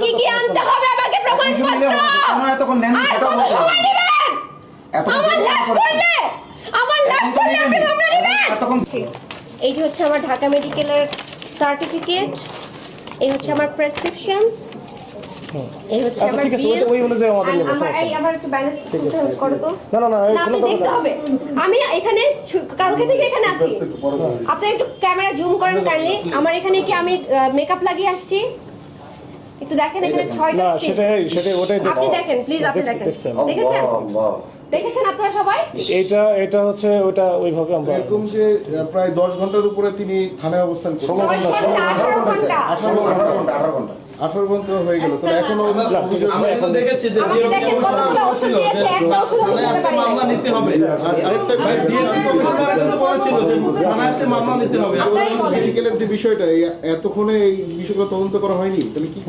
কি কি আনতে হবে আমাকে প্রমাণপত্র? এতক্ষণ নেন সেটা কত সময় নেবেন? আমার লাশ পড়লে আপনি মামলা নেবেন? এতক্ষণ এই যে হচ্ছে আমার ঢাকা মেডিকেলের সার্টিফিকেট, এই হচ্ছে আমার প্রেসক্রিপশনস, এই হচ্ছে আচ্ছা আমার ঠিক আছে, বিল। ওই অনুযায়ী আমাদের নেব। এই আমার একটু ব্যালেন্স করো তো। না না না, আপনি দেখতে হবে। আমি এখানে কালকে থেকে এখানে আছি। আপনি একটু ক্যামেরা জুম করেন কাইন্ডলি। আমার এখানে কি আমি মেকআপ লাগিয়ে আসছি? একটু দেখেন এখানে 6টা না স্টিচ। সেটাই ওটাই আপনি দেখেন প্লিজ, আপনি দেখেন। দেখেছেন? দেখেছেন আপনারা সবাই? এটা হচ্ছে ওটা ওইভাবে আমরা এরকম যে প্রায় 10 ঘন্টার উপরে তিনি থানায় অবস্থান করছেন। 18 ঘন্টা হয়ে গেল, তাহলে এখনো আমরা এখন দেখেছি যে আমাকে দেখেন কতগুলো ওষুধ দিয়েছে, একটা ওষুধও বলতে পারি মামলা নিতে হবে। আরেকটা বলেছিল যে থানায় আসলে মামলা নিতে হবে। মেডিকেলের যে বিষয়টা এতক্ষণে এই বিষয়গুলো তদন্ত করা হয়নি, তাহলে কি